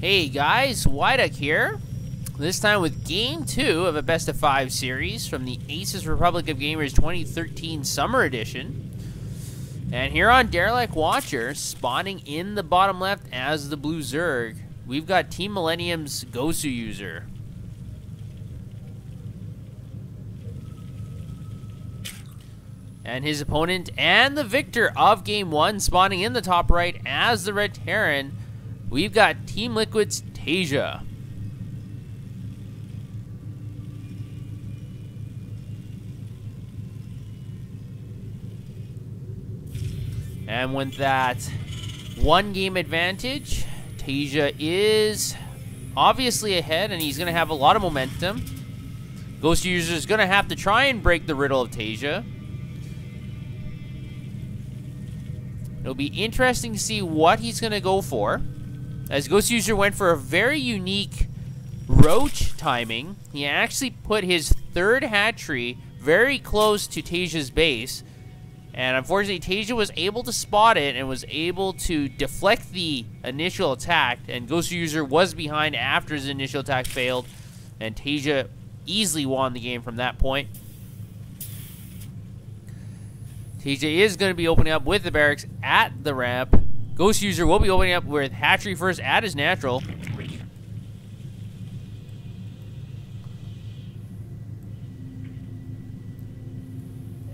Hey guys, Wyduck here. This time with Game 2 of a Best of 5 series from the ASUS Republic of Gamers 2013 Summer Edition. And here on Derelict Watcher, spawning in the bottom left as the blue Zerg, we've got Team Millennium's Goswser. And his opponent and the victor of Game 1, spawning in the top right as the Red Terran, we've got Team Liquid's Taeja. And with that one game advantage, Taeja is obviously ahead and he's going to have a lot of momentum. Goswser is going to have to try and break the riddle of Taeja. It'll be interesting to see what he's going to go for, as Goswser went for a very unique roach timing. He actually put his third hatchery very close to Taeja's base, and unfortunately Taeja was able to spot it and was able to deflect the initial attack, and Goswser was behind after his initial attack failed, and Taeja easily won the game from that point. Taeja is going to be opening up with the barracks at the ramp. Goswser will be opening up with hatchery first at his natural.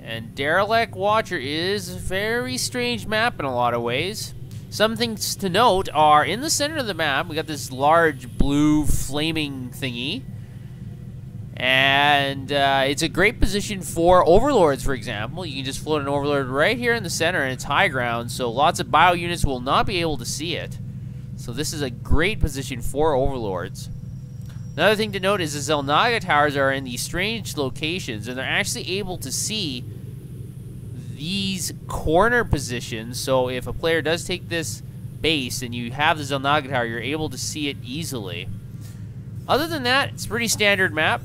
And Derelict Watcher is a very strange map in a lot of ways. Some things to note are in the center of the map, we got this large blue flaming thingy. And it's a great position for overlords, for example. You can just float an overlord right here in the center, and it's high ground, so lots of bio units will not be able to see it. So this is a great position for overlords. Another thing to note is the Xel'Naga towers are in these strange locations, and they're actually able to see these corner positions. So if a player does take this base and you have the Xel'Naga tower, you're able to see it easily. Other than that, it's a pretty standard map.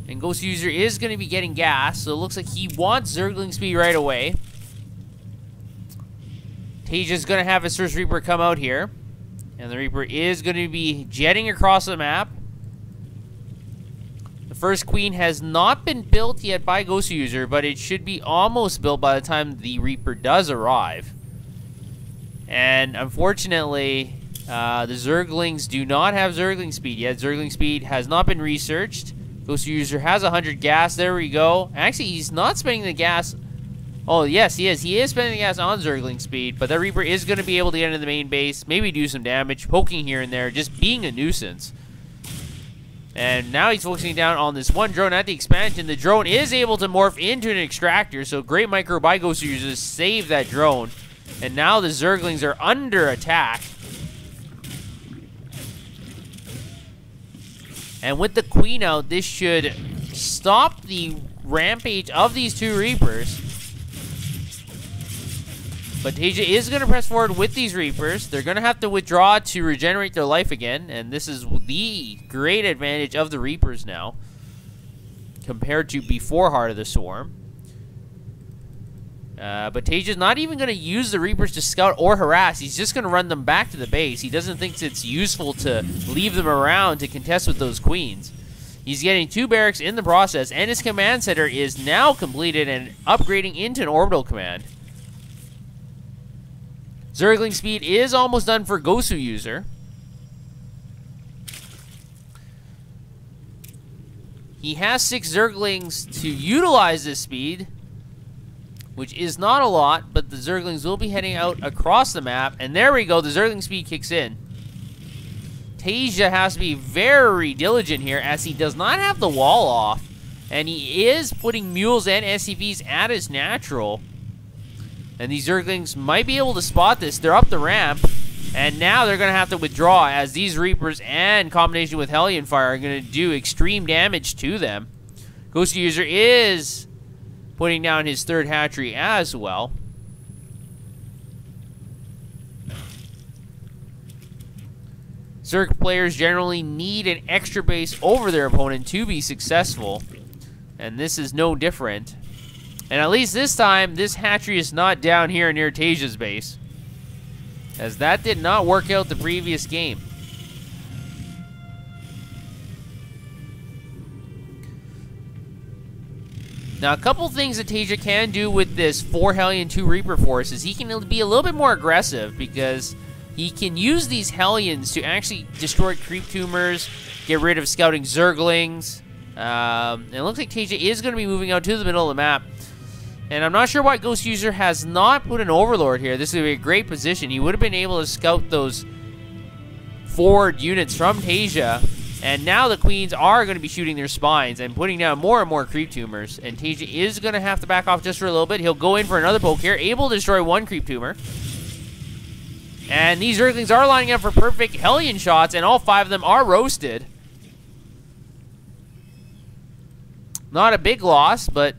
And Goswser is going to be getting gas, so it looks like he wants Zergling speed right away. Taeja's going to have his first Reaper come out here. And the Reaper is going to be jetting across the map. The first Queen has not been built yet by Goswser, but it should be almost built by the time the Reaper does arrive. And unfortunately, the Zerglings do not have Zergling speed yet. Zergling speed has not been researched. Goswser has 100 gas. There we go. Actually, he's not spending the gas. Oh, yes, he is. He is spending the gas on Zergling speed, but the Reaper is going to be able to get into the main base, maybe do some damage, poking here and there, just being a nuisance. And now he's focusing down on this one drone at the expansion. The drone is able to morph into an extractor, so great micro by Goswser to save that drone. And now the Zerglings are under attack. And with the Queen out, this should stop the rampage of these two Reapers. But Taeja is going to press forward with these Reapers. They're going to have to withdraw to regenerate their life again. And this is the great advantage of the Reapers now, compared to before Heart of the Swarm. But Taeja's not even going to use the Reapers to scout or harass. He's just going to run them back to the base. He doesn't think it's useful to leave them around to contest with those Queens. He's getting 2 barracks in the process, and his command center is now completed and upgrading into an orbital command. Zergling speed is almost done for Goswser. He has 6 Zerglings to utilize this speed, which is not a lot, but the Zerglings will be heading out across the map. And there we go, the Zergling speed kicks in. Taeja has to be very diligent here, as he does not have the wall off. And he is putting mules and SCVs at his natural. And these Zerglings might be able to spot this. They're up the ramp. And now they're going to have to withdraw, as these Reapers, and combination with Hellion Fire, are going to do extreme damage to them. Goswser is putting down his third hatchery as well. Zerg players generally need an extra base over their opponent to be successful, and this is no different. And at least this time, this hatchery is not down here near Taeja's base. as that did not work out the previous game. Now, a couple things that Taeja can do with this 4 Hellion 2 Reaper force is he can be a little bit more aggressive, because he can use these Hellions to actually destroy creep tumors, get rid of scouting Zerglings. And it looks like Taeja is going to be moving out to the middle of the map. And I'm not sure why Goswser has not put an Overlord here. This would be a great position. He would have been able to scout those forward units from Taeja. And now the Queens are going to be shooting their spines and putting down more and more creep tumors. And Taeja is going to have to back off just for a little bit. He'll go in for another poke here, able to destroy 1 creep tumor. And these Zerglings are lining up for perfect Hellion shots, and all 5 of them are roasted. Not a big loss, but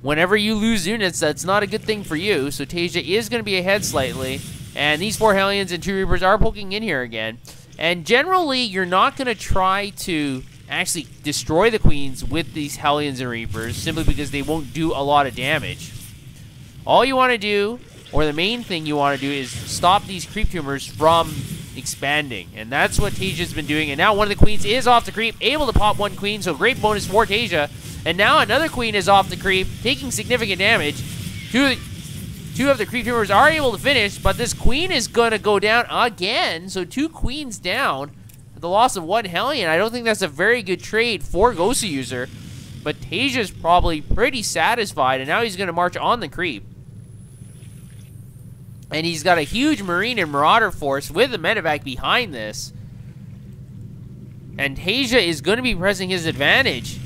whenever you lose units, that's not a good thing for you. So Taeja is going to be ahead slightly. And these 4 Hellions and 2 Reapers are poking in here again. And generally, you're not going to try to actually destroy the Queens with these Hellions and Reapers, simply because they won't do a lot of damage. All you want to do, or the main thing you want to do, is stop these creep tumors from expanding. And that's what Taeja's been doing. And now one of the Queens is off the creep, able to pop 1 Queen, so great bonus for Taeja. And now another Queen is off the creep, taking significant damage. Two of the creep tumors are able to finish, but this Queen is going to go down again. So 2 Queens down at the loss of 1 Hellion. I don't think that's a very good trade for Goswser, but Taeja's probably pretty satisfied, and now he's going to march on the creep. And he's got a huge Marine and Marauder force with a medevac behind this. And Taeja is going to be pressing his advantage.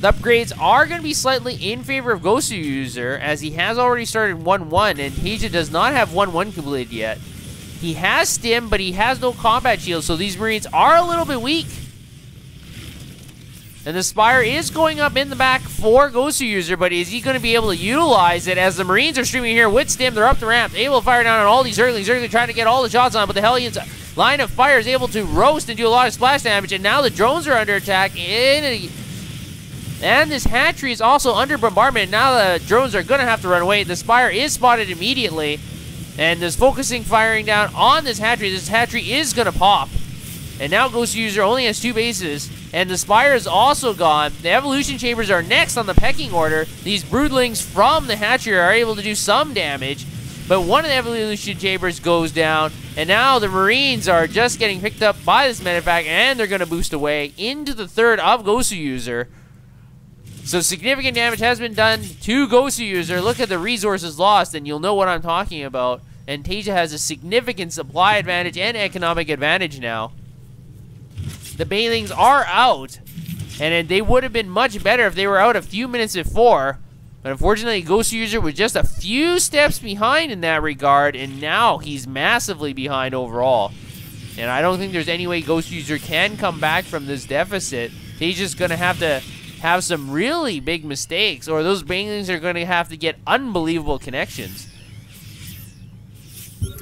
The upgrades are going to be slightly in favor of Goswser, as he has already started 1-1, and Taeja does not have 1-1 completed yet. He has Stim, but he has no combat shield, so these Marines are a little bit weak. And the Spire is going up in the back for Goswser, but is he going to be able to utilize it, as the Marines are streaming here with Stim? They're up the ramp, able to fire down on all these Zerglings. Zerglings trying to get all the shots on, but the Hellions line of fire is able to roast and do a lot of splash damage, and now the drones are under attack. And this hatchery is also under bombardment. Now the drones are going to have to run away. The Spire is spotted immediately, and is focusing firing down on this hatchery. This hatchery is going to pop. And now Goswser only has 2 bases, and the Spire is also gone. The Evolution Chambers are next on the pecking order. These Broodlings from the hatchery are able to do some damage, but one of the Evolution Chambers goes down, and now the Marines are just getting picked up by this medevac, and they're going to boost away into the 3rd of Goswser. So significant damage has been done to Goswser. Look at the resources lost, and you'll know what I'm talking about. And Taeja has a significant supply advantage and economic advantage now. The Banelings are out, and they would have been much better if they were out a few minutes before. But unfortunately, Goswser was just a few steps behind in that regard, and now he's massively behind overall. And I don't think there's any way Goswser can come back from this deficit. Taeja's going to have some really big mistakes, or those Banelings are going to have to get unbelievable connections.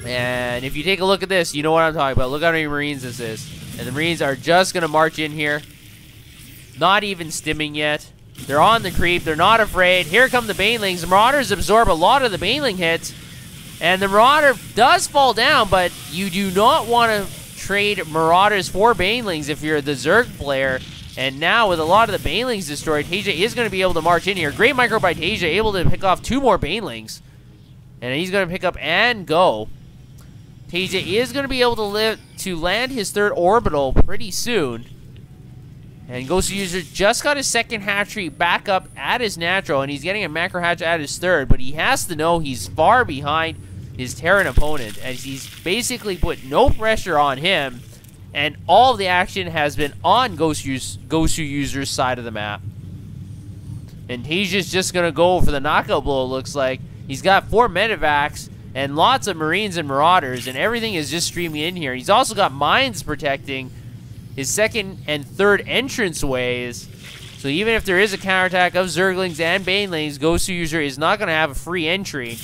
And if you take a look at this, you know what I'm talking about. Look how many Marines this is. And the Marines are just going to march in here. Not even stimming yet. They're on the creep. They're not afraid. Here come the Banelings. The Marauders absorb a lot of the Baneling hits. And the Marauder does fall down, but you do not want to trade Marauders for Banelings if you're the Zerg player. And now, with a lot of the Banelings destroyed, Taeja is going to be able to march in here. Great micro by Taeja, able to pick off 2 more Banelings. And he's going to pick up and go. Taeja is going to be able to land his 3rd orbital pretty soon. And Goswser just got his 2nd hatchery back up at his natural, and he's getting a macro hatch at his 3rd. But he has to know he's far behind his Terran opponent, as he's basically put no pressure on him. And all of the action has been on Goswser's side of the map. And Taeja's just going to go for the knockout blow, it looks like. He's got 4 medevacs and lots of Marines and Marauders, and everything is just streaming in here. He's also got mines protecting his 2nd and 3rd entranceways. So even if there is a counterattack of Zerglings and Banelings, Goswser is not going to have a free entry.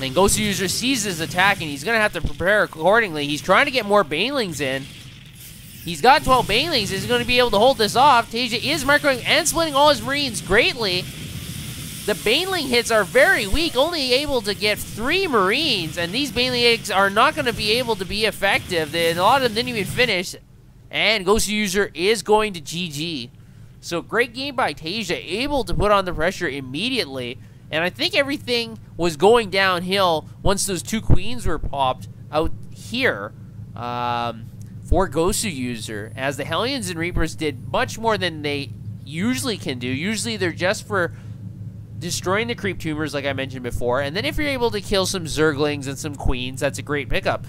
And Goswser sees this attack, and he's going to have to prepare accordingly. He's trying to get more Banelings in. He's got 12 Banelings. He's going to be able to hold this off. Taeja is microing and splitting all his Marines greatly. the Baneling hits are very weak, only able to get 3 Marines, and these Baneling eggs are not going to be able to be effective. A lot of them didn't even finish, and Goswser is going to GG. So great game by Taeja, able to put on the pressure immediately, and I think everything was going downhill once those 2 queens were popped out here for Goswser, as the Hellions and Reapers did much more than they usually can do. Usually they're just for destroying the creep tumors, like I mentioned before, and then if you're able to kill some Zerglings and some queens, that's a great pickup.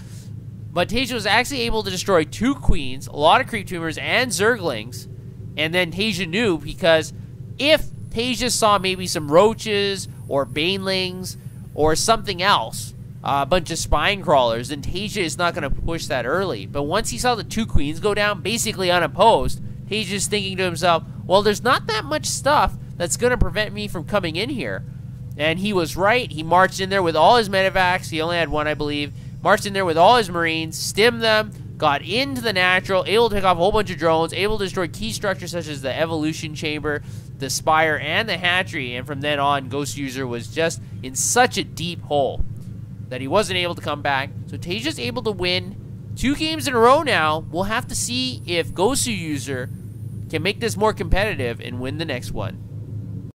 But Taeja was actually able to destroy 2 queens, a lot of creep tumors, and Zerglings, and then Taeja knew, because if Taeja saw maybe some roaches or banelings or something else, a bunch of spine crawlers, then Taeja is not going to push that early. But once he saw the 2 queens go down basically unopposed, Taeja's thinking to himself, well, there's not that much stuff that's going to prevent me from coming in here. And he was right. He marched in there with all his medevacs. He only had 1, I believe. Marched in there with all his Marines, stimmed them, got into the natural, able to pick off a whole bunch of drones, able to destroy key structures such as the Evolution Chamber, the Spire, and the Hatchery. And from then on, Goswser was just in such a deep hole that he wasn't able to come back. So Taeja's able to win 2 games in a row now. We'll have to see if Goswser can make this more competitive and win the next one.